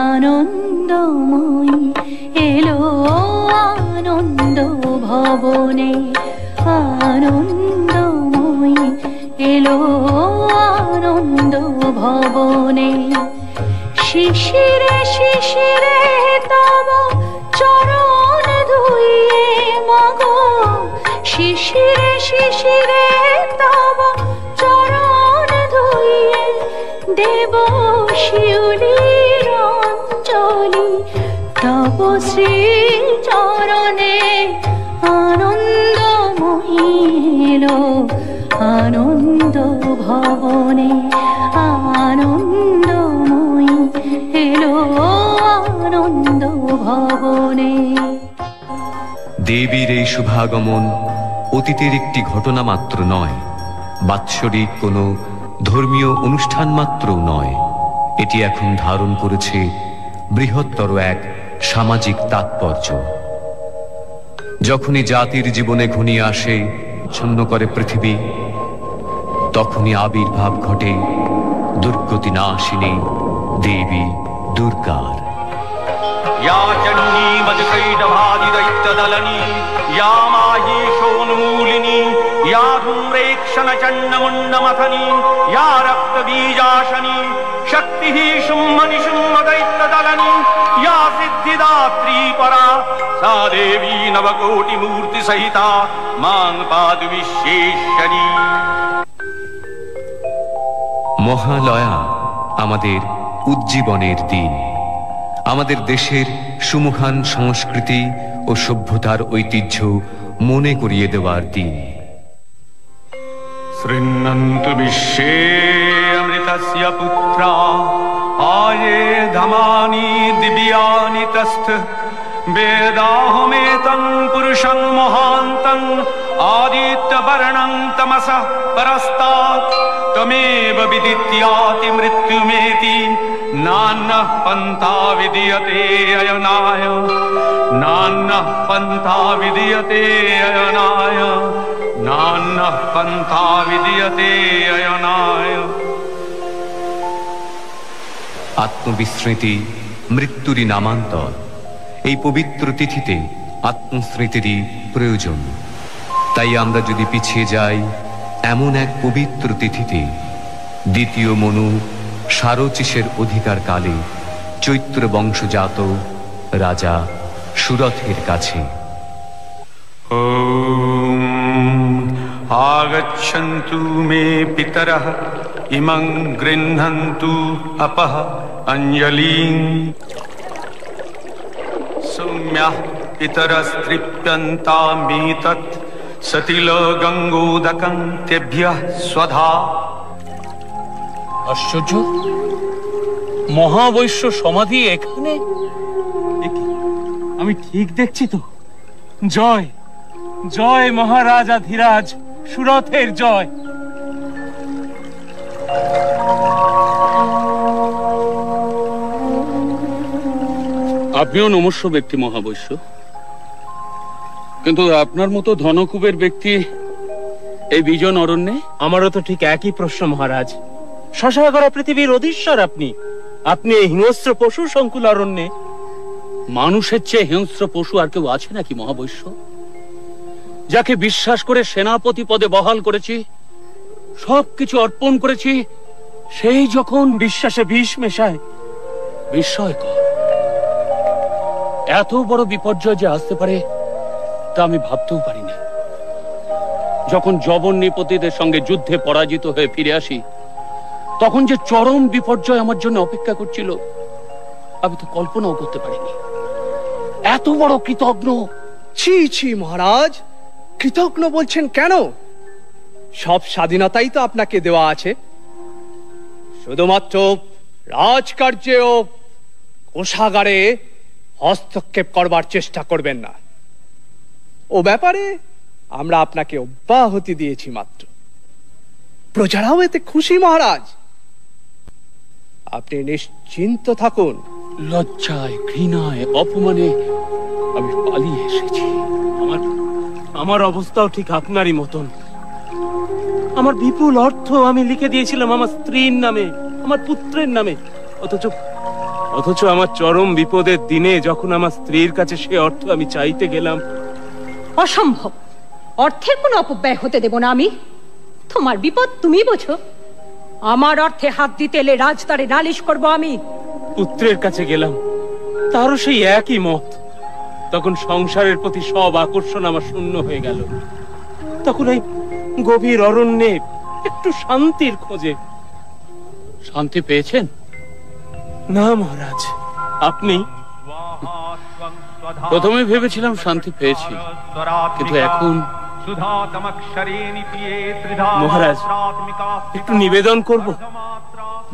আনন্দময়ী এলো আনন্দ ভবনে, আনন্দময়ী এলো আনন্দ ভবনে। শিশিরে শিশিরে তব চরণ ধুইয়ে মাগো, শিশিরে শিশিরে তব চরণ ধুইয়ে দেব শিউলির অঞ্জলি তব শ্রী চরণে। আনন্দময়ী এলো আনন্দ ভবনে, আনন্দময়ী এলো আনন্দ ভবনে। দেবীর এই শুভাগমন অতীতের একটি ঘটনা মাত্র নয়, বাৎসরিক কোনো ধর্মীয় অনুষ্ঠান মাত্রও নয়। এটি এখন ধারণ করেছে বৃহত্তর এক সামাজিক তাৎপর্য। যখনই জাতির জীবনে ঘনিয়ে আসে, ছন্ন করে পৃথিবী, তখনই আবির্ভাব ঘটে দুর্গতি নাশিনী দেবী দুর্গার। या चण्डी मधुकैटभादिदैत्यदलनी, या माहेशोन्मूलिनी, या धूम्रेक्षणचण्डमुण्डमथनी, या रक्तबीजाशनी, शक्तिः शुम्भनिशुम्भदैत्यदलनी, या सिद्धिदात्री परा, सा देवी नवकोटिमूर्तिसहिता मां पातु विश्वेश्वरी। মহালয়া আমাদের উজ্জীবনের দিন, আমাদের দেশের সুমহান সংস্কৃতি ও সভ্যতার ঐতিহ্য মনে করিয়ে দেওয়ার দিন। শৃণ্বন্তু বিশ্বে অমৃতস্য পুত্রা, আয়ে ধমানি দিব্যানি তস্থ, বেদাহমেতং পুরুষং মহান্তং, আদিত্যবর্ণং তমসঃ পরস্তাৎ, ত্বমেব বিদিত্যাতি মৃত্যুমেতি, নান্যঃ পন্থা বিদ্যতে অয়নায়, নান্যঃ পন্থা বিদ্যতে অয়নায়, নান্যঃ পন্থা বিদ্যতে অয়নায়। আত্মবিস্মৃতি মৃত্যুরই নামান্তর। এই পবিত্র তিথিতে আত্মস্মৃতিরই প্রয়োজন। তাই আমরা যদি পিছিয়ে যাই এমন এক পবিত্র তিথিতে, দ্বিতীয় মনু সারচিসের অধিকার কালে চৈত্র বংশজাত রাজা সুরথের কাছে। ওম আগচ্ছন্তু মে পিতরঃ ইমং গৃহ্ণন্তু আপঃ অঞ্জলিং, সৌম্যঃ পিতরস্তৃপ্যন্তামেতৎ সতিল গঙ্গোদকং তেভ্যঃ স্বধা। আশ্চর্য, মহাবৈশ্য সমাধি এখানে? আমি ঠিক দেখছি তো? জয় জয় মহারাজা ধীরাজ, সুরথের জয়। আপনিও নমস্য ব্যক্তি মহাবৈশ্য, কিন্তু আপনার মতো ধনকুবের ব্যক্তি এই বিজন অরণ্যে? আমারও তো ঠিক একই প্রশ্ন মহারাজ। শশাগরা পৃথিবীর অধীশ্বর আপনি, আপনি এই হিংস্র পশু সংকুল অরণ্যে। মানুষের চেয়ে হিংস্র পশু আর কেউ আছে নাকি মহাবৈশ্য? যাকে বিশ্বাস করে সেনাপতি পদে বহাল করেছি, সবকিছু অর্পণ করেছি, সেই যখন বিশ্বাসে বিষ মেশায়। বিস্ময়কর, এত বড় বিপর্যয় যে আসতে পারে তা আমি ভাবতেও পারিনি। যখন যবন নৃপতিদের সঙ্গে যুদ্ধে পরাজিত হয়ে ফিরে আসি, তখন যে চরম বিপর্যয় আমার জন্য অপেক্ষা করছিল আমি তো কল্পনাও করতে পারিনি। এত বড় কৃতজ্ঞ। ছি ছি মহারাজ, কৃতজ্ঞ বলছেন কেন? সব স্বাধীনতাই তো আপনাকে দেওয়া আছে। শুধুমাত্র রাজকার্যে ও কোষাগারে হস্তক্ষেপ করবার চেষ্টা করবেন না। ও ব্যাপারে আমরা আপনাকে অব্যাহতি দিয়েছি মাত্র। প্রজারাও এতে খুশি মহারাজ, আপনি নিশ্চিন্ত থাকুন। লজ্জায়, ঘৃণায়, অপমানে আমি পালিয়ে এসেছি। আমার অবস্থাও ঠিক আপনারই মতন। আমার বিপুল অর্থ আমি লিখে দিয়েছিলাম আমার স্ত্রীর নামে, আমার পুত্রের নামে, অথচ আমার চরম বিপদের দিনে যখন আমার স্ত্রীর কাছে সে অর্থ আমি চাইতে গেলাম। অসম্ভব, অর্থের কোনো অপব্যয় হতে দেব না আমি। তোমার বিপদ তুমি বোঝো, আমার অর্থে হাত দিতে এলে রাজদারে নালিশ করব আমি। পুত্রের কাছে গেলাম, তারও সেই একই মত। তখন সংসারের প্রতি সব আকর্ষণ আমার শূন্য হয়ে গেল। তখন এই গভীর অরণ্যে একটু শান্তির খোঁজে। শান্তি পেয়েছেন? না মহারাজ, আপনি? প্রথমে ভেবেছিলাম শান্তি পেয়েছি, কিন্তু এখন। মহারাজ, একটু নিবেদন করব।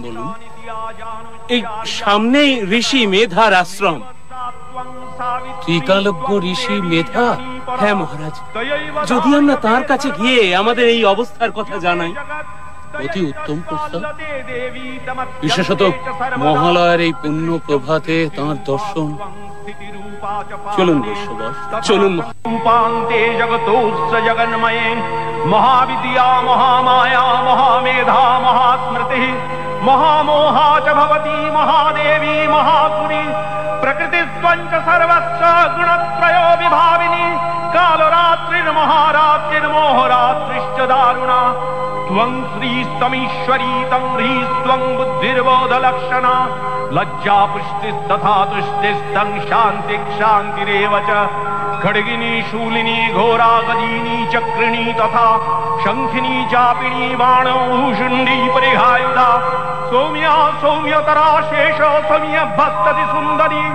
বলুন। এই সামনেই ঋষি মেধার আশ্রম। ত্রিকালজ্ঞ ঋষি মেধা? হ্যাঁ মহারাজ, যদি আমরা তার কাছে গিয়ে আমাদের এই অবস্থার কথা জানাই। অতি উত্তম প্রস্তাব। বিশেষত মহালয়ার এই পুণ্য প্রভাতে তাঁর দর্শন। চলুন বৈশ্যবর, চলুন। রূপান্তে জগতোস্য জগন্ময়ে মহাবিদ্যা মহামায়া মহামেধা মহাস্মৃতি মহামোহা চ ভবতি মহাদেবী মহাসুরি প্রকৃতিস্ত্বঞ্চ সর্বস্য গুণত্রयो বিভাবিনী কালরাত্রির্মহারাত্রির্মোহরাত্রিশ্চ দারুণা त्वं श्रीस्तमीश्वरी तं ह्रीस्त्वं बुद्धिर्बोधलक्षणा लज्जा पुष्टिस्तथा तुष्टिस्तं शान्तिरेव च खड्गिनी शूलिनी घोरा गदिनी चक्रिणी तथा शङ्खिनी चापिणी बाणो भूषुण्डी परिहायुधा सौम्या सौम्यतरा शेष सौम्यभस्तति सुन्दरी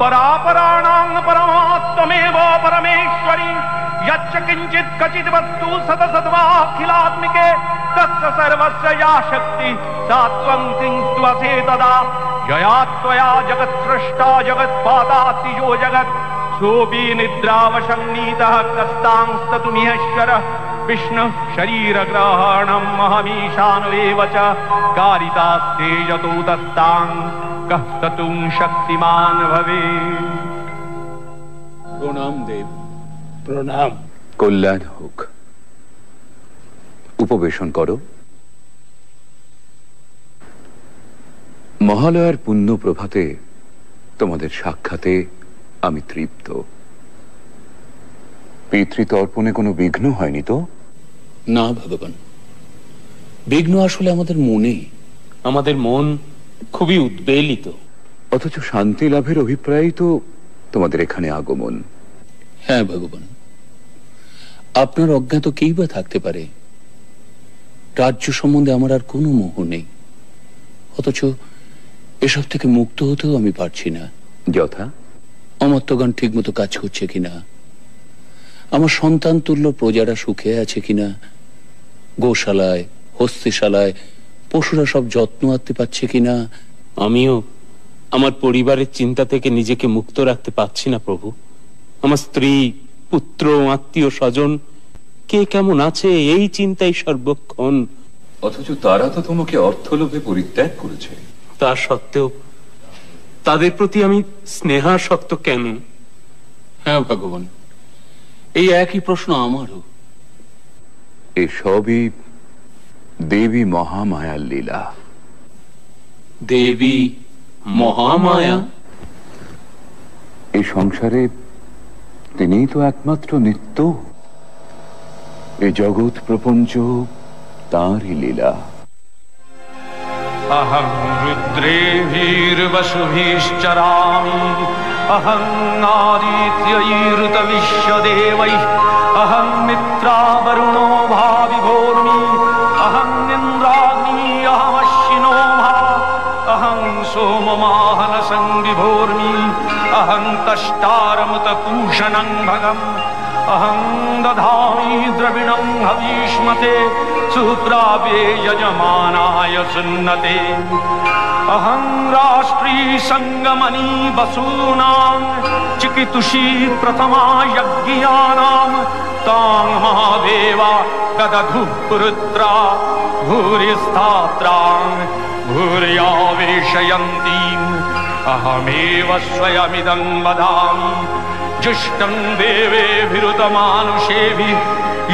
परापराणां परमात्मेव परमेश्वरी यच्च किंचित कचित वस्तु सतसद्वाखिलात्मिके तस्य सर्वस्य या शक्ति सा त्वं सिंस्त्वसे तदा यया त्वया जगत्सृष्टा जगत्पादातिजो जगत् सोऽपि निद्रावशन्नीतः कस्तांस्ततुमिहश्वरः विष्णु शरीरग्रहणम् अहमीशानुरेव च कारितास्ते यतो दस्तां कः ततुं शक्तिमान् भवेत्। প্রণাম দেব। প্রণাম। কল্যাণ হোক। উপবেশন করো। মহালয়ার পুণ্য প্রভাতে তোমাদের সাক্ষাতে আমি তৃপ্ত। পিতৃতর্পণে কোনো বিঘ্ন হয়নি তো? না ভগবান, বিঘ্ন আসলে আমাদের মনেই। আমাদের মন খুবই উদ্বেলিত। অথচ শান্তি লাভের অভিপ্রায়ই তো তোমাদের এখানে আগমন। হ্যাঁ ভগবান, আপনার অজ্ঞাত কেই বা থাকতে পারে। রাজ্য সম্বন্ধে আমার আর কোনো মোহ নেই, অথচ এসব থেকে মুক্ত হতেও আমি পারছি না। যথা? অমর্ত্যগণ ঠিক মতো কাজ করছে কিনা, আমার সন্তান তুল্য প্রজারা সুখে আছে কিনা, গোশালায় হস্তিশালায় পশুরা সব যত্ন আনতে পারছে কিনা। আমিও আমার পরিবারের চিন্তা থেকে নিজেকে মুক্ত রাখতে পারছি না প্রভু। আমার স্ত্রী, পুত্র, আত্মীয় স্বজন কে কেমন আছে এই চিন্তাই সর্বক্ষণ। অথচ তারা তো তোমাকে অর্থলোভে পরিত্যাগ করেছে। তা সত্ত্বেও তাদের প্রতি আমি স্নেহাসক্ত কেন? হ্যাঁ ভগবান, এই একই প্রশ্ন আমারও। এসবই দেবী মহামায়ার লীলা। দেবী মহামায়া? এই সংসারে তিনিই তো একমাত্র নিত্য। এই জগৎ প্রপঞ্চ তাঁরই লীলা। अहं रुद्रेभिर्वसुभिश्चरामि अहं आदित्यैरुतविश्वदेवैः अहं मित्रावरुणो भाविभोर्मि अहं इन्द्राग्नि अहमश्विनो भा अहं सोममाहनसंविभोर्मि अहं तष्टारमुतपूषणं भगम् अहं दधामि द्रविणं हवीष्मते सुप्राप्ये यजमानाय सुन्नते अहं राष्ट्री संगमनी वसूनां चिकितुषी प्रथमा यज्ञानां तां महादेवा ददधु पुरुत्रा भूरिस्थात्रां भूर्यावेशयन्तीम् अहमेव स्वयमिदं वदामि जुष्टं देवेभिरुतमानुषेभिः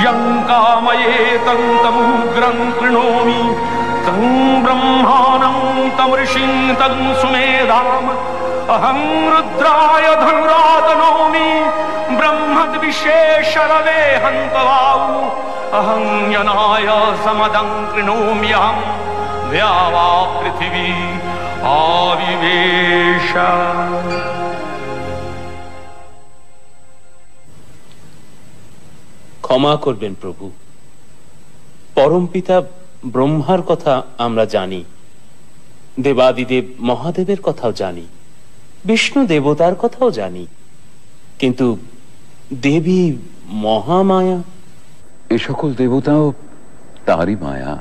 यं कामये तं तमुग्रं कृणोमि तं ब्रह्माणं तं ऋषिं तं सुमेधाम् अहं रुद्राय धनुरातनोमि ब्रह्मद्विशेषरवे हन्तवाऊ अहं यनाय समदं कृणोम्यहं द्यावा पृथिवी आविवेश। ক্ষমা করবেন প্রভু, পরম পিতা ব্রহ্মার কথা আমরা জানি, দেবাদিদেব মহাদেবের কথাও জানি, বিষ্ণু দেবতার কথাও জানি, কিন্তু দেবী মহামায়া, এ সকল দেবতাও তারই মায়া।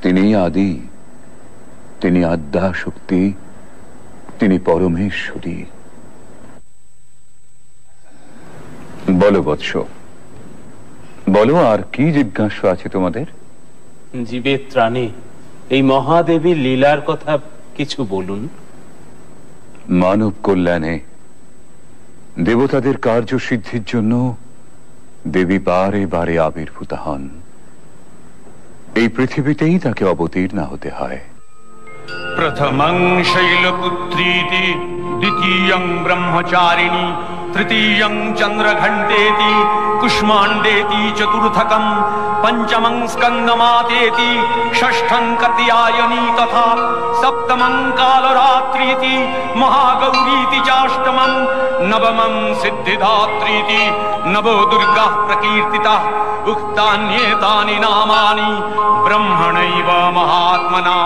তিনি আদি, তিনি আদ্যা শক্তি, তিনি পরমেশ্বরী। বলো বৎস, বলো আর কি জিজ্ঞাসা আছে তোমাদের? জীবের ত্রাণে এই মহাদেবীর লীলার কথা কিছু বলুন। মানব কল্যাণে দেবতাদের কার্যসিদ্ধির জন্য দেবী বারে বারে আবির্ভূত হন। এই পৃথিবীতেই তাকে অবতীর্ণ হতে হয়। प्रथमं शैलपुत्रीति द्वितीयं ब्रह्मचारिणी तृतीयं चन्द्रघण्टेति कुष्माण्डेति चतुर्थकं पंचमं स्कन्दमातेति षष्ठं कात्यायनी तथा सप्तमं कालरात्रीति महागौरीति चाष्टमं नवमं सिद्धिदात्रीति नवो दुर्गाः प्रकीर्तिताः उक्तान्येतानि नामानि ब्रह्मणैव महात्मना।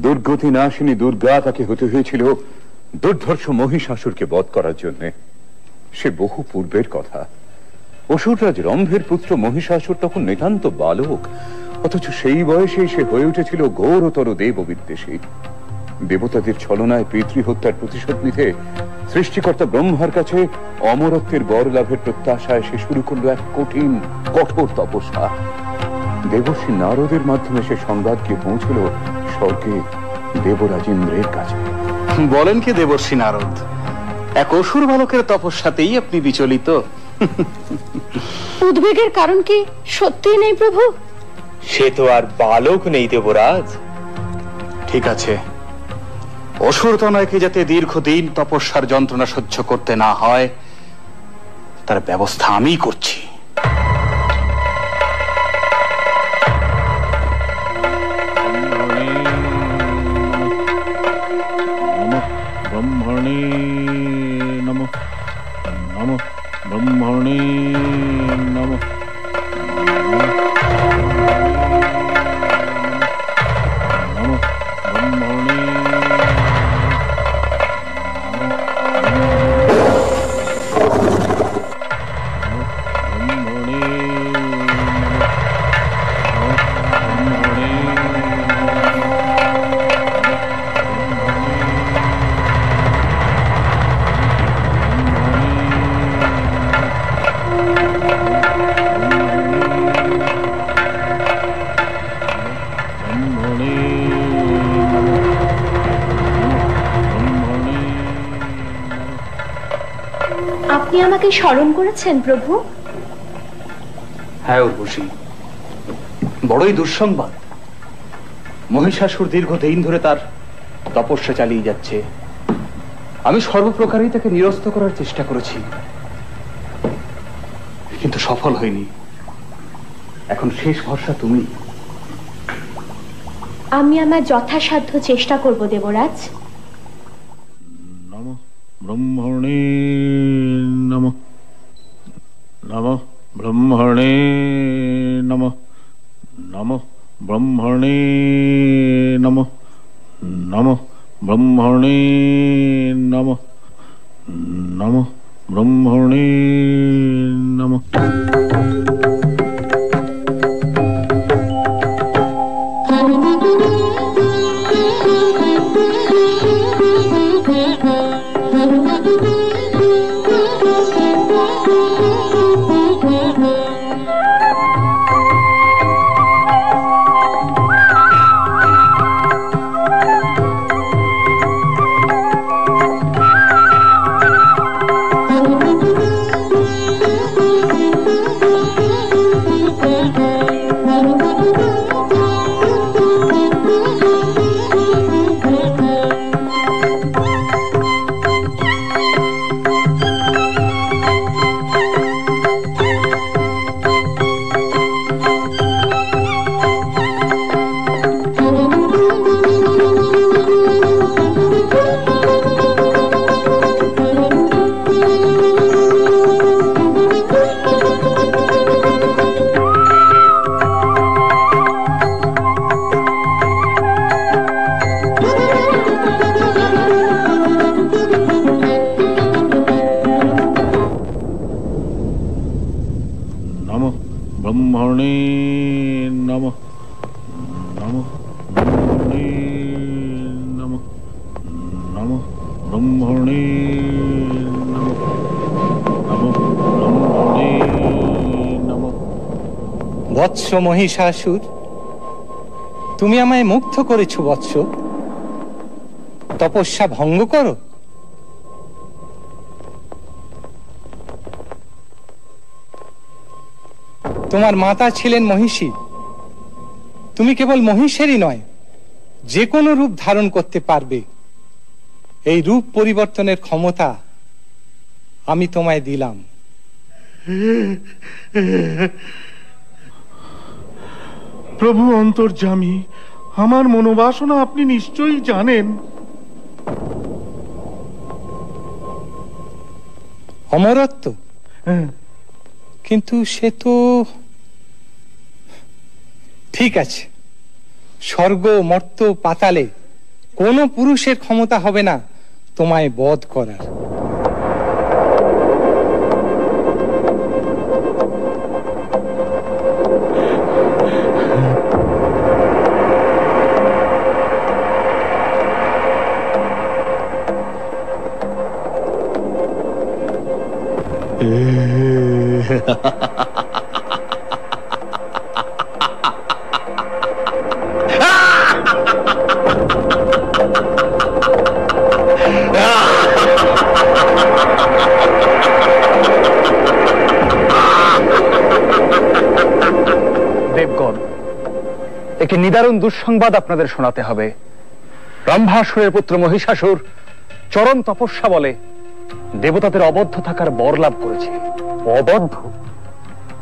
দুর্গতি নাশিনী দুর্গা তাকে হতে হয়েছিল দুর্ধর্ষ মহিষাসুরকে বধ করার জন্য। সে বহু পূর্বের কথা। অসুররাজ রম্ভের পুত্র মহিষাসুর তখন নিতান্ত বালক, অথচ সেই বয়সে সে হয়ে উঠেছিল ঘোরতর দেব বিদ্বেষী। দেবতাদের ছলনায় পিতৃহত্যার প্রতিশোধ নিতে সৃষ্টিকর্তা ব্রহ্মার কাছে অমরত্বের বর লাভের প্রত্যাশায় সে শুরু করলো এক কঠিন কঠোর তপস্যা। দেবর্ষি নারদের মাধ্যমে সে সংবাদ গিয়ে পৌঁছল স্বর্গে দেবরাজ ইন্দ্রের কাছে। বলেন কি দেবর্ষি নারদ, এক অসুর বালকের তপস্যাতেই আপনি বিচলিত? উদ্বেগের কারণ কি সত্যি নেই প্রভু? সে তো আর বালক নেই দেবরাজ। ঠিক আছে, অসুর তনয়কে যাতে দীর্ঘদিন তপস্যার যন্ত্রণা সহ্য করতে না হয় তার ব্যবস্থা আমি করছি। ব্রহ্মণে নমঃ, নমঃ ব্রহ্মণে নমঃ। আপনি আমাকে স্মরণ করেছেন প্রভু? হ্যাঁ উর্বশী, বড়ই দুঃসংবাদ। মহিষাসুর দীর্ঘদিন ধরে তার তপস্যা চালিয়ে যাচ্ছে। আমি সর্বপ্রকারেই তাকে নিরস্ত করার চেষ্টা করেছি, কিন্তু সফল হয়নি। এখন শেষ ভরসা তুমি। আমি আমার যথাসাধ্য চেষ্টা করব দেবরাজ। নমঃ ব্রহ্মণে নমঃ, নমঃ ব্রহ্মণে নমঃ, নমঃ ব্রহ্মণে নমঃ, নমঃ ব্রহ্মণে নমঃ, নমঃ ব্রহ্মণে নমঃ। ব্রহ্মণে নমঃ নমঃ ব্রহ্মণে নমঃ নমঃ ব্রহ্মণে নমঃ নমঃ ব্রহ্মণে নমঃ। বৎস মহিষাসুর, তুমি আমায় মুগ্ধ করেছ বৎস। তপস্যা ভঙ্গ করো। তোমার মাতা ছিলেন মহিষী। তুমি কেবল মহিষেরই নয়, যে কোনো রূপ ধারণ করতে পারবে। এই রূপ পরিবর্তনের ক্ষমতা আমি তোমায় দিলাম। প্রভু অন্তর্যামী, আমার মনোবাসনা আপনি নিশ্চয়ই জানেন। অমরত্ব? কিন্তু সে তো ঠিক আছে। স্বর্গ, মর্ত্য, পাতালে কোনো পুরুষের ক্ষমতা হবে না তোমায় বধ করার। দেবগণ, একটি নিদারুণ দুঃসংবাদ আপনাদের শোনাতে হবে। ব্রহ্মাসুরের পুত্র মহিষাসুর চরম তপস্যা বলে দেবতাদের অবদ্ধ থাকার বর লাভ করেছে। অবদ্ধ?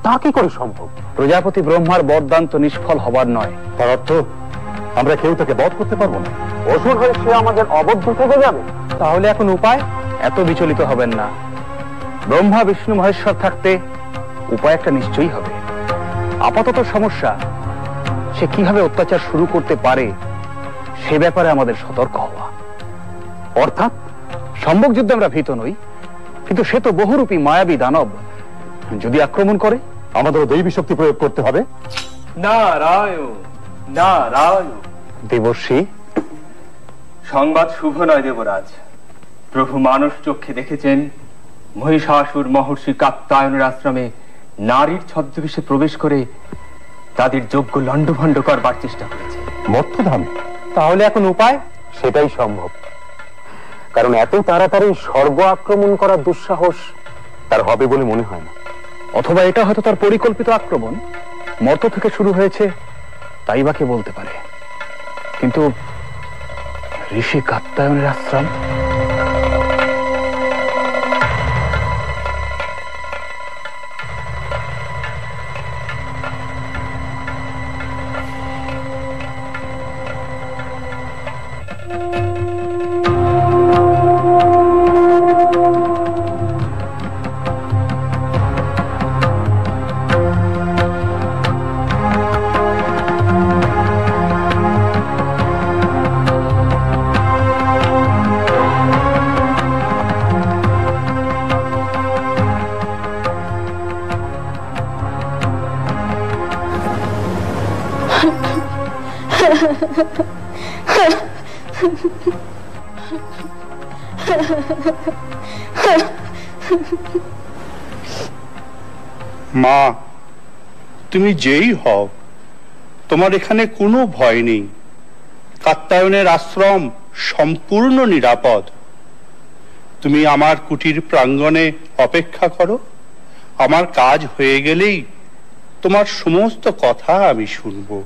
তা কি করে সম্ভব? প্রজাপতি ব্রহ্মার বরদান তো নিষ্ফল হবার নয়। তার অর্থ আমরা কেউ তাকে বধ করতে পারবো না। অসুর হয়ে সে আমাদের অবদ্ধ থেকে যাবে। তাহলে এখন উপায়? এত বিচলিত হবেন না। ব্রহ্মা, বিষ্ণু, মহেশ্বর থাকতে উপায় একটা নিশ্চয়ই হবে। আপাতত সমস্যা সে কিভাবে অত্যাচার শুরু করতে পারে সে ব্যাপারে আমাদের সতর্ক হওয়া। অর্থাৎ সম্মুখ যুদ্ধে আমরা ভীত নই, কিন্তু সে তো বহুরূপী মায়াবী দানব। যদি আক্রমণ করে আমাদেরও দৈবী শক্তি প্রয়োগ করতে হবে। নারায়ণ নারায়ণ। দেবর্ষি, সংবাদ শুভ নয় দেবরাজ। প্রভু মানস চক্ষে দেখেছেন মহিষাসুর মহর্ষি কাত্যায়নের আশ্রমে নারীর ছদ্মবেশে প্রবেশ করে তাদের যোগ্য লণ্ডভণ্ড করবার চেষ্টা করেছে মর্তধামে। তাহলে এখন উপায়? সেটাই সম্ভব, কারণ এত তাড়াতাড়ি স্বর্গ আক্রমণ করার দুঃসাহস তার হবে বলে মনে হয় না। অথবা এটা হয়তো তার পরিকল্পিত আক্রমণ, মর্ত থেকে শুরু হয়েছে, তাই বা কে বলতে পারে। কিন্তু ঋষি কাত্যায়নের আশ্রম, মা, তুমি যেই হও, তোমার এখানে কোনো ভয় নেই। কাত্যায়নের আশ্রম সম্পূর্ণ নিরাপদ। তুমি আমার কুটির প্রাঙ্গণে অপেক্ষা করো। আমার কাজ হয়ে গেলেই তোমার সমস্ত কথা আমি শুনবো।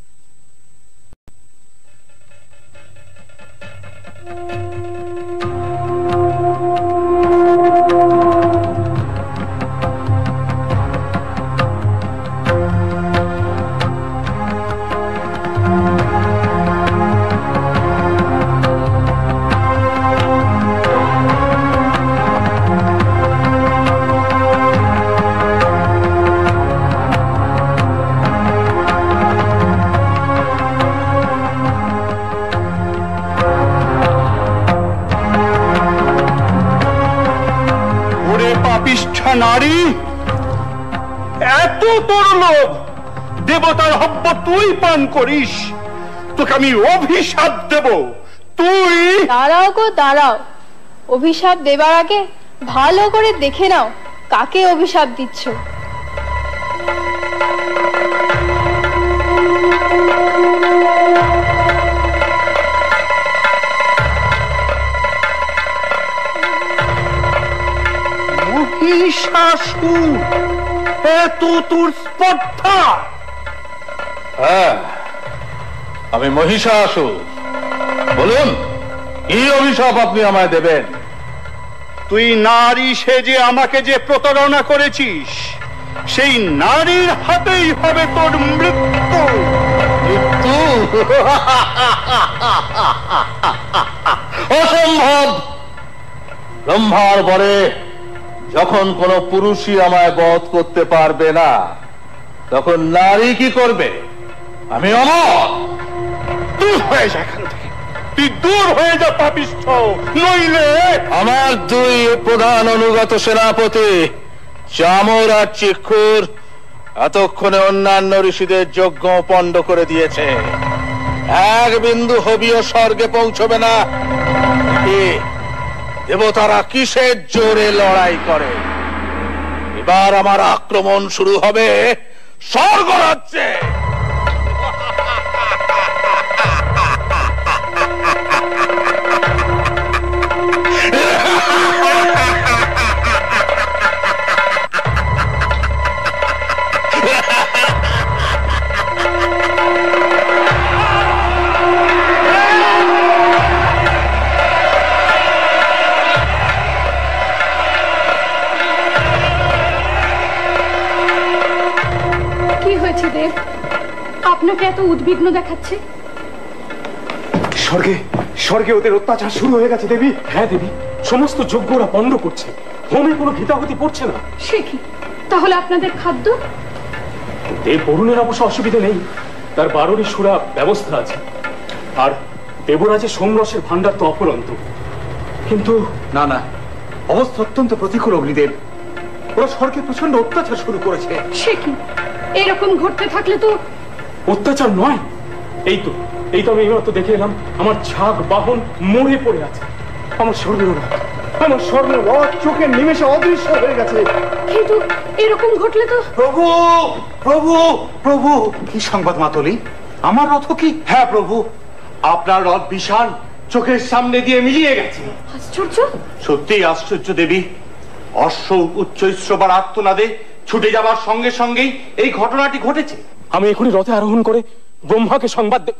নারী, এত তোর লোভ! দেবতার হব্য তুই পান করিস, তোকে আমি অভিশাপ দেব। তুই দাঁড়াও গো দাঁড়াও, অভিশাপ দেবার আগে ভালো করে দেখে নাও কাকে অভিশাপ দিচ্ছ। মহিষাসুর, এত তোর স্পর্ধা? হ্যাঁ, আমি মহিষাসুর। বলুন, কি অভিশাপ আপনি আমায় দেবেন? তুই নারী সেজে আমাকে যে প্রতারণা করেছিস, সেই নারীর হাতেই হবে তোর মৃত্যু। মৃত্যু? অসম্ভব। ব্রহ্মার বরে যখন কোন পুরুষই আমায় বধ করতে পারবে না, তখন নারী কি করবে? আমি অমর। দূর হয়ে যা এখান থেকে, তুই দূর হয়ে যা পাপিষ্ঠ, নইলে আমার দুই প্রধান অনুগত সেনাপতি চামর আর চিক্ষুর এতক্ষণে অন্যান্য ঋষিদের যজ্ঞ পণ্ড করে দিয়েছে। এক বিন্দু হবিও স্বর্গে পৌঁছবে না। দেবতারা কিসের জোরে লড়াই করে? এবার আমার আক্রমণ শুরু হবে স্বর্গরাজ্যে। আপনাকে এত উদ্বিগ্ন দেখাচ্ছে? স্বর্গে স্বর্গে ওদের অত্যাচার শুরু হয়ে গেছে দেবী। হ্যাঁ দেবী, সমস্ত যজ্ঞরা পণ্ড করছে, হোমে কোনো ঘৃতাহুতি পড়ছে না। সে কি? তাহলে আপনাদের খাদ্য? দেব বরুণের অবশ্য অসুবিধা নেই, তার 12টি সুরা ব্যবস্থা আছে। আর দেবরাজের সোমরসের ভান্ডার তো অপরন্ত। কিন্তু না না, অবস্থা অত্যন্ত প্রতিকূল অগ্নিদেব। ওরা স্বর্গে প্রচন্ড অত্যাচার শুরু করেছে। সে কি? এরকম ঘটতে থাকলে তো অত্যাচার নয়, এই তো আমি এইমাত্র দেখে এলাম আমার ছাগ বাহন মরে পড়ে আছে। আমার স্বর্ণরথ চোখের নিমেষে অদৃশ্য হয়ে গেছে। কিন্তু এরকম ঘটলে তো প্রভু প্রভু প্রভু, কি সংবাদ মাতলি? আমার রথ কি? হ্যাঁ প্রভু, আপনার রথ বিশাল চোখের সামনে দিয়ে মিলিয়ে গেছে। আশ্চর্য! সত্যিই আশ্চর্য দেবী। অশ্ব উচ্চৈঃস্রবার আর্তনাদে ছুটে যাবার সঙ্গে সঙ্গেই এই ঘটনাটি ঘটেছে। আমি এখনই রথে আরোহণ করে ব্রহ্মাকে সংবাদ দেব।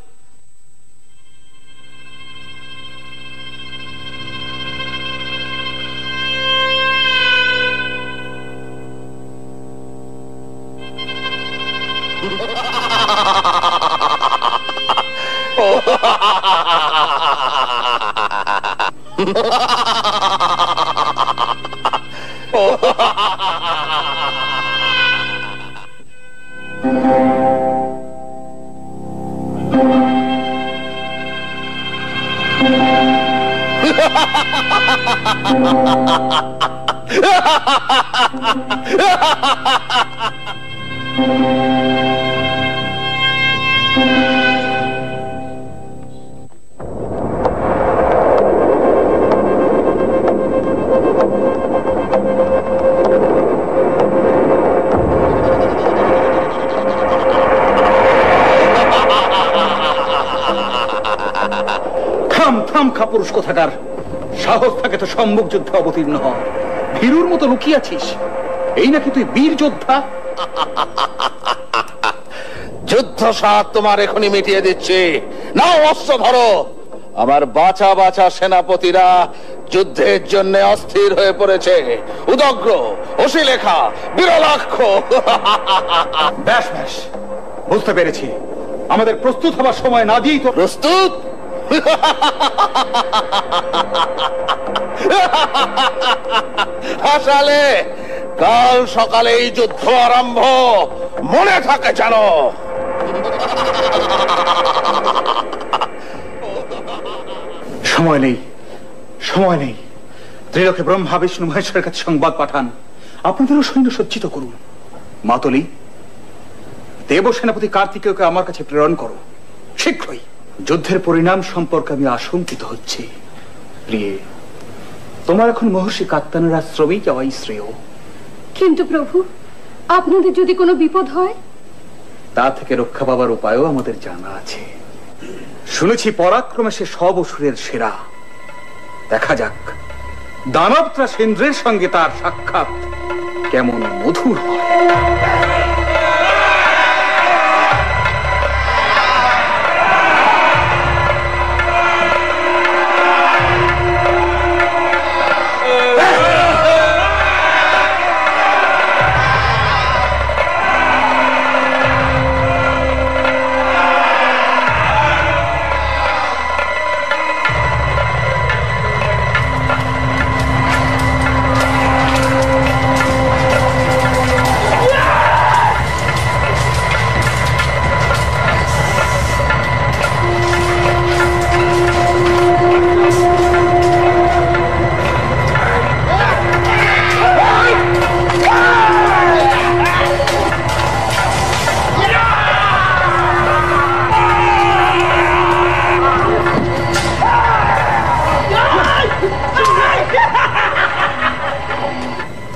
পুরুষ কোথাকার, সাহস থাকে তো সম্মুখ যুদ্ধে অবতীর্ণ হ। ভীরুর মতো লুকিয়েছিস, এই নাকি তুই বীর যোদ্ধা? যুদ্ধ সাত তোমার এখনই মিটিয়ে দিচ্ছি। নাও অস্ত্র ধরো। আমার বাছা বাছা সেনাপতিরা যুদ্ধের জন্য অস্থির হয়ে পড়েছে। উদগ্র, অশিলেখা, বিরলাক্ষ। ব্যাস ব্যাস, বুঝতে পেরেছি। আমাদের প্রস্তুত হবার সময় না দিয়েই তো। প্রস্তুত? হাসালে, কাল সকালে এই যুদ্ধ আরম্ভ, মনে থাকে জানো। সময় নেই, সময় নেই। ত্রিলোকে ব্রহ্মা বিষ্ণু মহেশ্বরের কাছে সংবাদ পাঠান, আপনাদেরও সৈন্য সজ্জিত করুন। মাতলি, দেব সেনাপতি কার্তিকেয়কে আমার কাছে প্রেরণ করো শীঘ্রই। যুদ্ধের পরিণাম সম্পর্কে আমি আশঙ্কিত হচ্ছি। প্রিয়ে, তোমার এখন মহর্ষি কাত্তায়নের আশ্রমেই যাওয়াই শ্রেয়। কিন্তু প্রভু, আপনাদের যদি কোনো বিপদ হয়? তা থেকে রক্ষা পাবার উপায়ও আমাদের জানা আছে। শুনেছি পরাক্রমে সে সব অসুরের সেরা। দেখা যাক দানবত্রা সেন্দ্রের সঙ্গে তার সাক্ষাৎ কেমন মধুর হয়।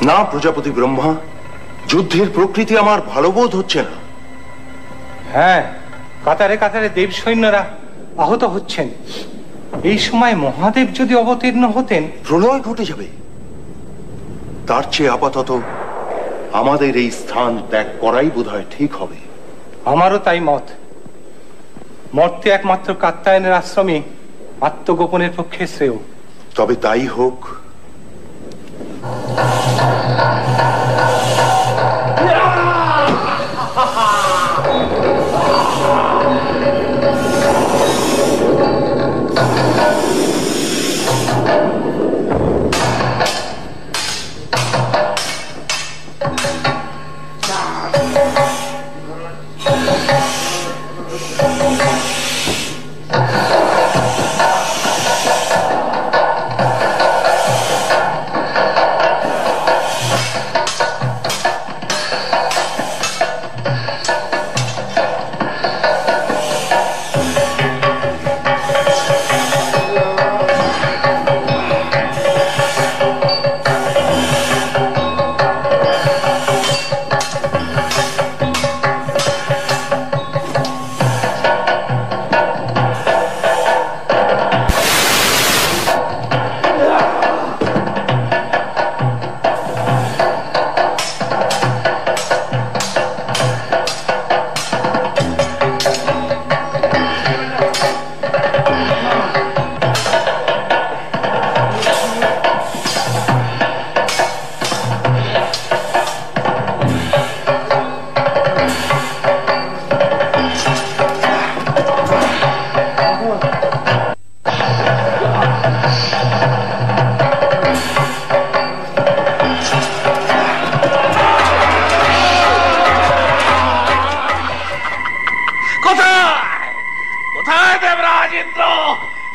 না প্রজাপতি ব্রহ্মা, যুদ্ধের প্রকৃতি আমার ভালো বোধ হচ্ছে না। হ্যাঁ, কাতারে কাতারে দেব সৈন্যরা আহত হচ্ছেন। এই সময় মহাদেব যদি অবতীর্ণ হতেন, প্রলয় ঘটে যাবে। তার চেয়ে আপাতত আমাদের এই স্থান ত্যাগ করাই বোধহয় ঠিক হবে। আমারও তাই মত। মর্তে একমাত্র কাত্তায়নের আশ্রমে আত্মগোপনের পক্ষে শ্রেয়। তবে তাই হোক।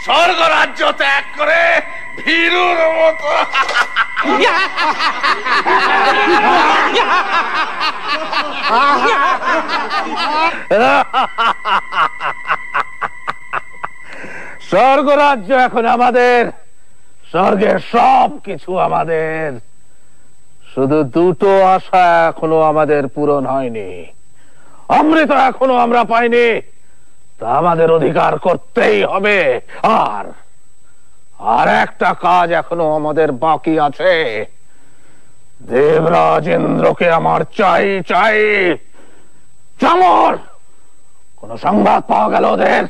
স্বর্গ রাজ্য ত্যাগ করে ভীরুর মতো স্বর্গ রাজ্য এখন আমাদের, স্বর্গের সব কিছু আমাদের। শুধু দুটো আশা এখনো আমাদের পূরণ হয়নি। অমৃত এখনো আমরা পাইনি, তা আমাদের অধিকার করতেই হবে। আর একটা কাজ এখনো আমাদের বাকি আছে। দেবরাজ ইন্দ্রকে আমার চাই চাই। চামর, কোন সংবাদ পাওয়া গেল ওদের?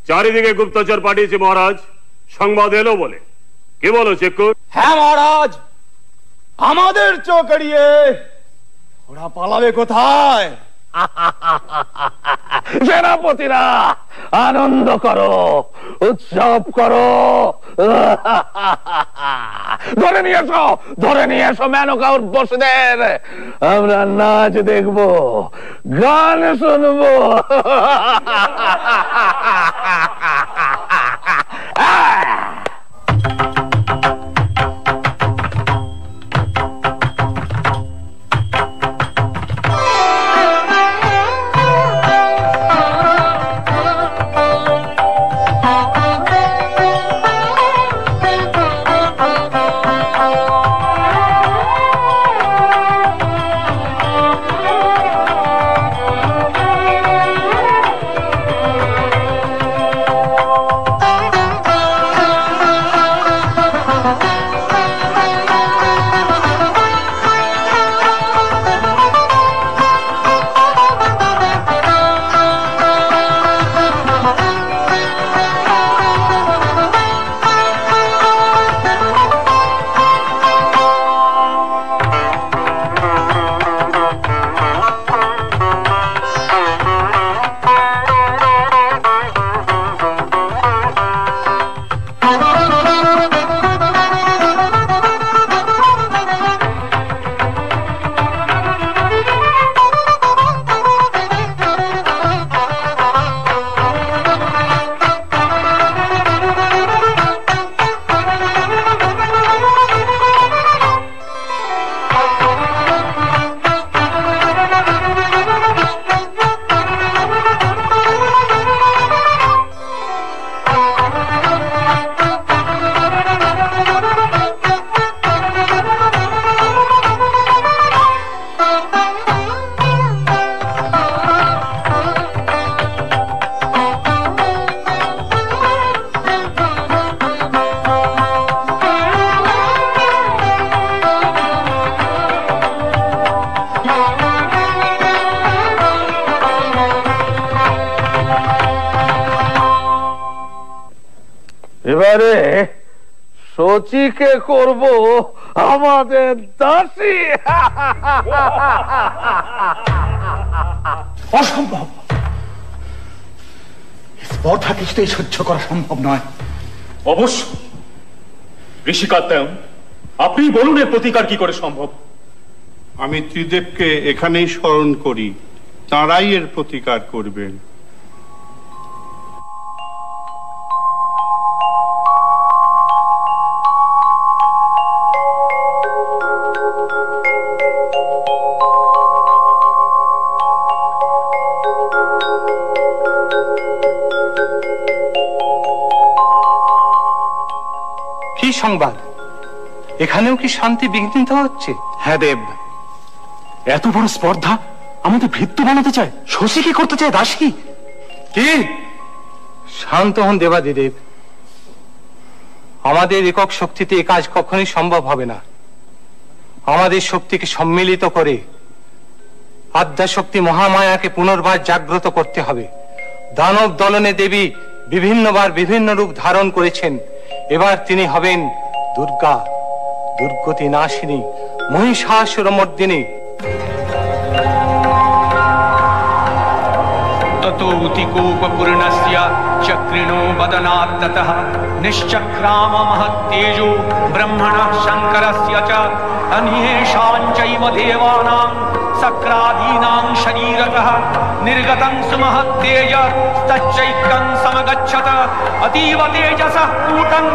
চারিদিকে গুপ্তচর পাঠিয়েছে মহারাজ, সংবাদ এলো বলে। কি বলো চিক্কুর? হ্যাঁ মহারাজ, আমাদের চোখ এড়িয়ে ওরা পালাবে কোথায়? সেনাপতিরা আনন্দ করো, উৎসব করো। ধরে নিয়ে এসো মেনকা উর্বশীদের। আমরা নাচ দেখবো, গান শুনবো। এবারে শচীকে করব আমাদের দাসী। অসম্ভব, স্পর্ধা কিছুতেই সহ্য করা সম্ভব নয়। অবশ্য ঋষি কাত্যায়ন, আপনি বলুন এর প্রতিকার কি করে সম্ভব? আমি ত্রিদেবকে এখানেই স্মরণ করি, তাঁরাই এর প্রতিকার করবেন। কি সংবাদ? এখানেও কি শান্তি বিঘ্নিত হচ্ছে? হ্যাঁ দেব, এত বড় স্পর্ধা আমাদের ভৃত্য বানাতে চায়, শশী কি করতে চায় দাসী। কি? শান্ত হন দেবাদিদেব, আমাদের একক শক্তিতে এ কাজ কখনোই সম্ভব হবে না। আমাদের শক্তিকে সম্মিলিত করে আদ্যাশক্তি মহামায়াকে পুনর্বার জাগ্রত করতে হবে। দানব দলনে দেবী বিভিন্নবার বিভিন্ন রূপ ধারণ করেছেন, এবার তিনি হবেন দুর্গা, দুর্গতি নাশিনী, মহিষাসুরমর্দিনী। ततोऽतिकोपपूर्णस्य चक्रिणो वदनात्ततः निश्चक्राम महत्तेजो ब्रह्मणः शङ्करस्य च अन्येषां चैव देवानां सक्रादीनां शरीरतः निर्गतं सुमहत्तेज तच्चैक्यं समगच्छत अतीव तेजसः कूटं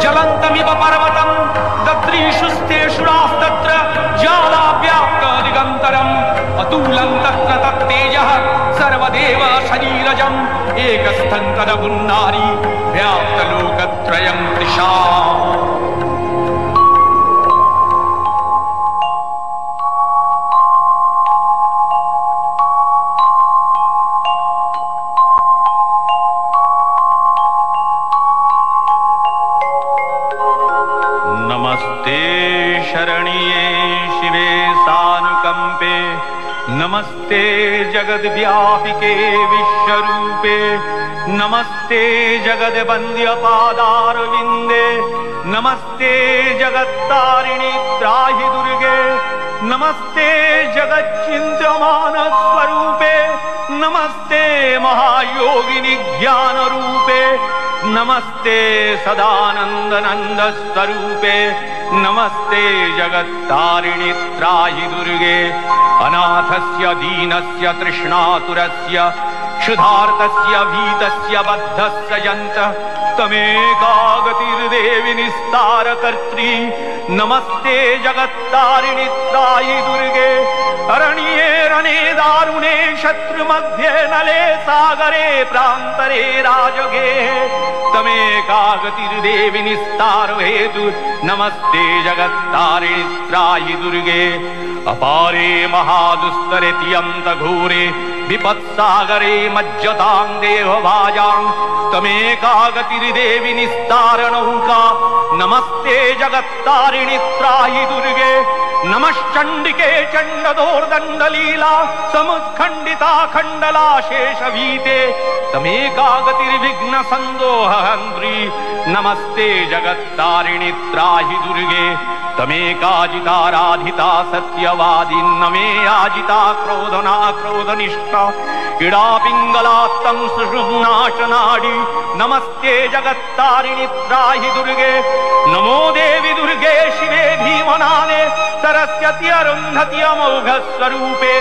ज्वलन्तमिव पर्वतं दद्रीषुस्तेषुरास्तत्र ज्वालाव्याप्तदिगन्तरम् अतुलं तत्र तत्तेजः सर्वदेव शरीरजम् एकस्थं तदपुन्नारी व्याप्तलोकत्रयं दिशा। नमस्ते शरण्ये शिवे सानुकंपे, नमस्ते जगद्व्यापिके विश्वरूपे, नमस्ते जगद्वन्द्य पादारविन्दे, नमस्ते जगत्तारिणि त्राहि दुर्गे, नमस्ते जगच्चिन्त्यमान स्वरूपे, नमस्ते महायोगिनि ज्ञान रूपे, नमस्ते सदानंद नंद स्वरूपे, नमस्ते जगत्तारिणि त्राहि दुर्गे, अनाथस्य दीनस्य तृष्णातुरस्य क्षुधार्तस्य भीतस्य बद्धस्य यन्तः तमेकागतिर्देवि निस्तारकर्त्री, नमस्ते जगत्तारिणि त्राहि दुर्गे, अरण्ये रणे दारुणे शत्रुमध्ये नले सागरे प्रान्तरे राजगे तमेकागतिर्देवि निस्तार हेतु, नमस्ते जगत्तारिणि त्राहि दुर्गे, अपारे महादुस्तरे तियन्त घोरे विपत्सागरे मज्जतां देहभाजां तमेकागतिर्देवि निस्तार नौका, नमस्ते जगत्तारिणि त्राहि दुर्गे, नमश्चण्डिके चण्डदोर्दण्डलीला समुत्खण्डिता खण्डला शेषवीते तमेकागतिर्विघ्न सन्दोहन्त्री, नमस्ते जगत्तारिणि त्राहि दुर्गे, तमेकाजिताराधिता सत्यवादी, नमे आजिता क्रोधना क्रोधनिष्ठा इडा पिङ्गलात्तं सुषुम्नाशनाडी, नमस्ते जगत्तारिणि त्राहि दुर्गे, नमो देवी दुर्गे शिवे भीमनादे सरस्वती अरुन्धति अमोघ स्वरूपे,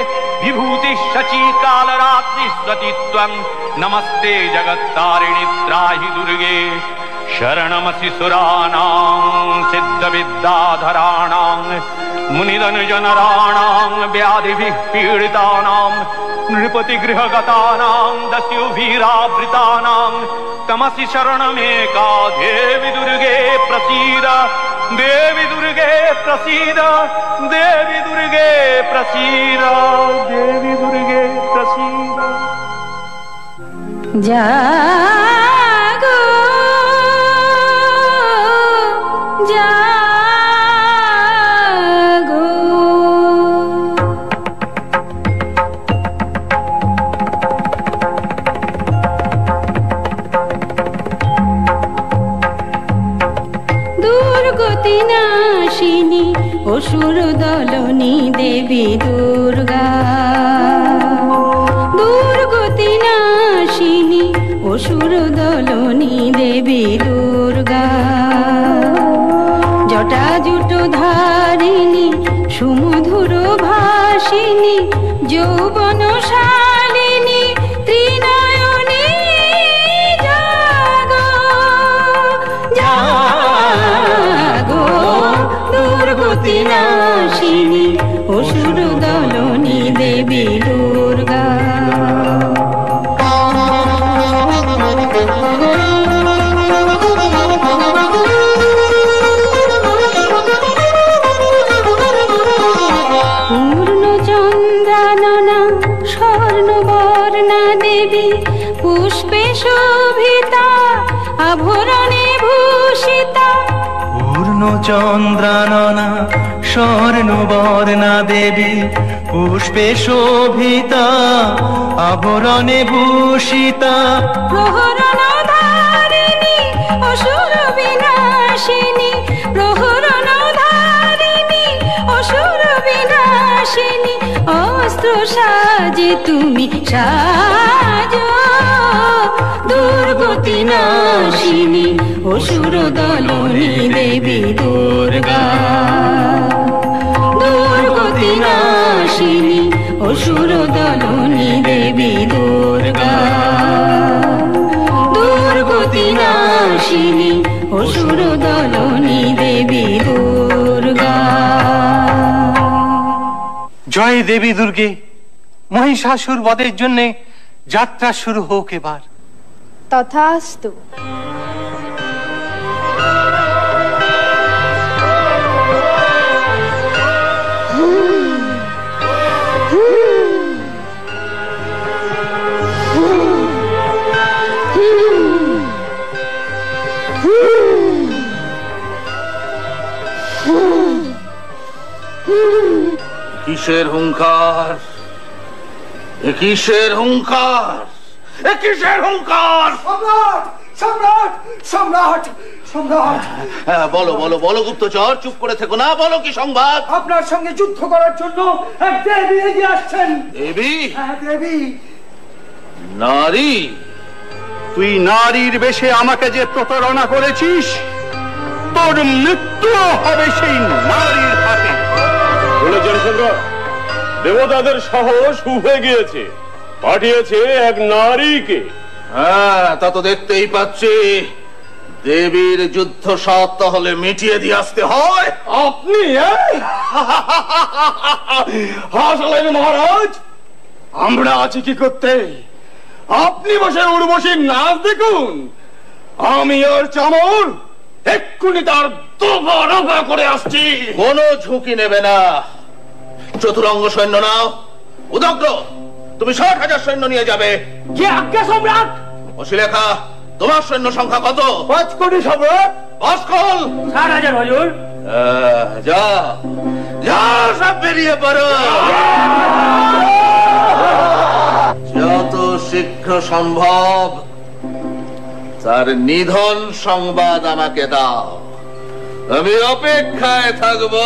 विभूति शची कालरात्रि स्वतित्वं, नमस्ते जगत्तारिणि त्राहि दुर्गे, शरणमसि सुराणां सिद्धविद्याधराणां मुनिधनुजनराणां व्याधिभिः पीडितानां नृपतिगृहगतानां दस्युभिरावृतानां तमसि शरणमेका देवी दुर्गे प्रसीद, देवी दुर्गे प्रसीद, देवी दुर्गे प्रसीद, देवी दुर्गे प्रसीद। जागो जागो দুর্গতি নাশিনী অসুর দলনী দেবী দুর্গা, দুর্গতি নাশিনী অসুর দলনী দেবী দুর্গা, জটা জুটো ধারিণী সুমধুর ভাসিনী যৌবন শালিনী ত্রিনয়নী জাগো জাগো, দুর্গতি নাশিনী অসুর দলনী দেবী দুর্গা। স্বর্ণবর্ণা দেবী পুষ্পে শোভিতা আভরণে ভূষিতা, পূর্ণচন্দ্রাননা স্বর্ণবর্ণা দেবী পুষ্পে শোভিতা আভরণে ভূষিতা, প্রহরণ ধারিণী অসুর বিনাশিনী, প্রহরণ ধারিণী অসুর বিনাশিনী, অস্ত্র সাজে তুমি সাজো, দুর্গতি নাশিনী অসুর দলনী দেবী দুর্গা, দুর্গতি নাশিনী অসুর দলনী দেবী দুর্গা, দুর্গতি নাশিনী অসুর দলনী দেবী দুর্গা। জয় দেবী দুর্গে, মহিষাসুর বধের জন্য যাত্রা শুরু হোক এবার। তথাস্তু। কিসের হুঙ্কার, কিসের হুঙ্কার, কিসের হুঙ্কার? সম্রাট সম্রাট সম্রাট সম্রাট, বলো বলো বলো গুপ্তচর, চুপ করে থেকো না, বলো কি সংবাদ? আপনার সঙ্গে যুদ্ধ করার জন্য এক দেবী এগিয়ে আসছেন। দেবী? হ্যাঁ দেবী। নারী? তুই নারীর বেশে আমাকে যে প্রতারণা করেছিস, তোর মৃত্যু হবে সেই নারীর হাতে। শুনেছেন সুন্দর, দেবতাদের সাহস উঠে গিয়েছে, পাঠিয়েছে এক নারীকে। হ্যাঁ, তা তো দেখতেই পাচ্ছি। দেবীর যুদ্ধ সাত তাহলে মিটিয়ে দিয়ে আসতে হয়। আপনি হাসলেন মহারাজ, আমরা আছি কি করতে? আপনি বসে উর্বশীর নাচ দেখুন, আমি ওর চামর এক্ষুনি তার দফা রফা করে আসছি। কোনো ঝুঁকি নেবে না। চতুরঙ্গ সৈন্য নাও। উদগ্র, তুমি 60,000 সৈন্য নিয়ে যাবে। কি আজ্ঞা সম্রাট? অশিলেখা, তোমার সৈন্য সংখ্যা কত? 5 কোটি সম্রাট। অস্কল 60,000 হুজুর। যা যা, সব বেরিয়ে পড়ো। যত শীঘ্র সম্ভব তার নিধন সংবাদ আমাকে দাও, আমি অপেক্ষায় থাকবো।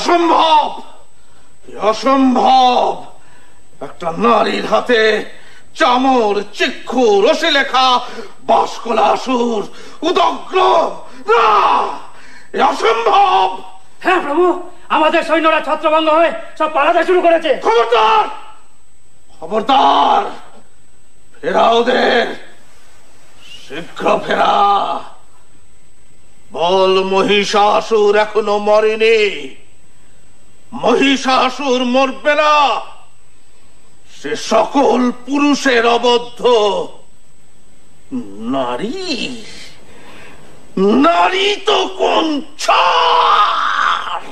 অসম্ভব, অসম্ভব। একটা নারীর হাতে চামর, চিক্ষু, রশি লেখা বাসকলাসুর উদগ্র, না, অসম্ভব। হ্যাঁ প্রভু, আমাদের সৈন্যরা ছত্রভঙ্গ হয়ে সব পালাতে শুরু করেছে। খবরদার, খবরদার, ফেরা ওদের, শীঘ্র ফেরা। বল মহিষাসুর এখনো মরেনি, মহিষাসুর মরবে না, সে সকল পুরুষের অবদ্ধ। নারী, নারী তো কোন ছাড়।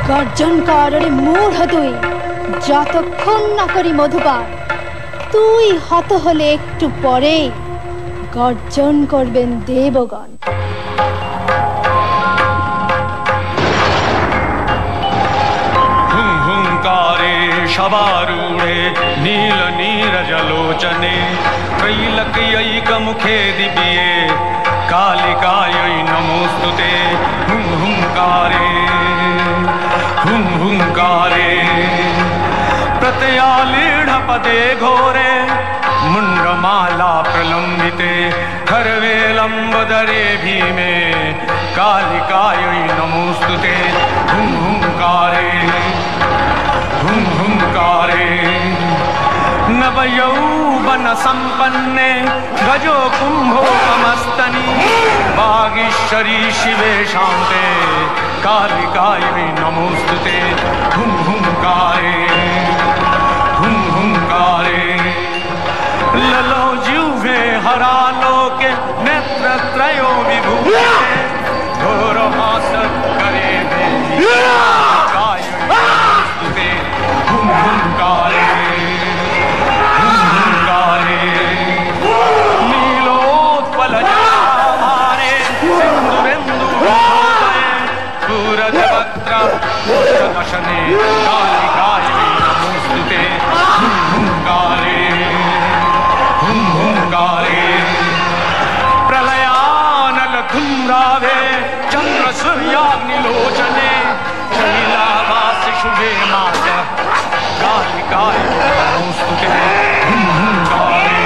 গর্জন কর রে মূঢ় তুই, যতক্ষণ না করি মধুপান। তুই হত হলে একটু পরে গর্জন করবেন দেবগণ। हुंकारे शबारूढ़े नील नीरजलोचने कैलकयैक मुखे दिव्ये कालिकायै नमोस्तुते हुं हुंकारे प्रत्ययालीढपदे घोरे मुण्डमाला प्रलम्बिते खर्वेलम्बदरे भीमे कालिकायै नमोस्तुते हुं हुंकारे नवयौवन संपन्ने गजो कुंभो मस्तनी वागीश्वरी शिवे शांते कालिकायै नमोस्तुते हुं हुंकारे ललो जिह्वे हरालोके नेत्रत्रयो विभूते घोरहास करे कालिकायै नमोस्तुते हुं हुंकारे नीलोत्पलजलाभारे सिन्दुरेन्दुभूतये सूरजवक्त्र पुष्पदशने कालिकायै नमोस्तुते हुं हुंकारे प्रलयानलधुम्रावे चन्द्रसूर्याग्निलोचने शैलावासि शुभे माता कालिकायै नमोस्तुते हुं हुंकारे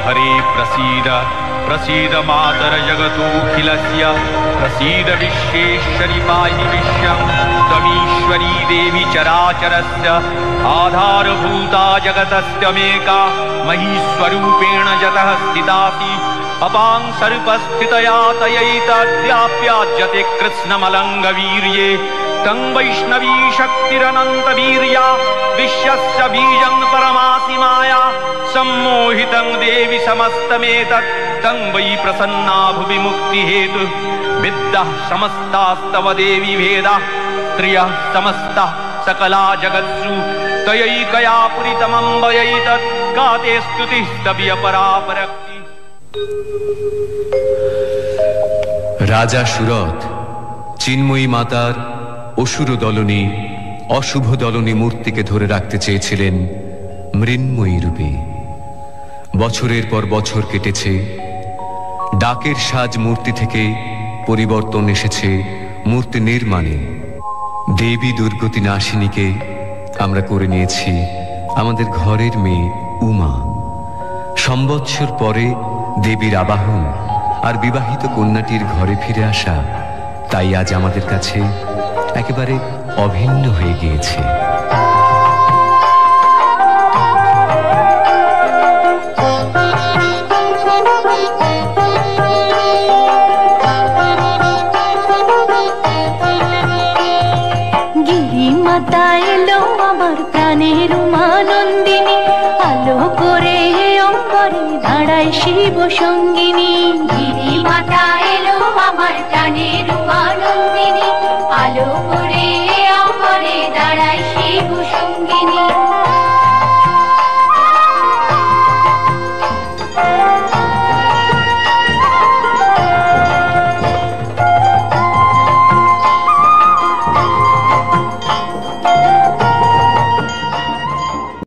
हरे प्रसीद प्रसीद मातर जगतोऽखिलस्य प्रसीद विश्वेश्वरि पाहि विश्वं त्वमीश्वरी देवी चराचरस्य आधारभूता जगतस्त्यमेका महीस्वरूपेण जतः स्थितासि अपां सर्पस्थितया तयैतद्व्याप्याज्यते कृत्स्नमलङ्गवीर्ये तं वैष्णवी शक्तिरनन्तवीर्या विश्वस्य बीजं परमासि माया सम्मोहितं देवि समस्तमेतत् तं वै प्रसन्ना भुवि मुक्तिहेतु विद्याः समस्तास्तव देवि भेदाः स्त्रियः समस्ताः सकला जगत्सु तयैकया पुरितमम्बयैतत् गाते स्तुतिः स्तव्यपरापरक्ति। राजा सुरथ चिन्मयी मातार অসুর দলনী অশুভ দলনী মূর্তিকে ধরে রাখতে চেয়েছিলেন মৃন্ময়ী রূপে। বছরের পর বছর কেটেছে, ডাকের সাজ মূর্তি থেকে পরিবর্তন এসেছে মূর্তি নির্মাণে। দেবী দুর্গতি নাশিনীকে আমরা করে নিয়েছি আমাদের ঘরের মেয়ে উমা। সম্বৎসর পরে দেবীর আবাহন আর বিবাহিত কন্যাটির ঘরে ফিরে আসা তাই আজ আমাদের কাছে একেবারে অভিন্ন হয়ে গিয়েছে। গিরিমাতা এলো আমার প্রাণের উমানন্দিনী, আলো করে অম্বরে দাঁড়ায় শিব সঙ্গিনী। গিরিমাতা এলো আমার প্রাণের উমানন্দিনী, আলো করে অম্বরে দাঁড়ায় শিব সঙ্গিনী।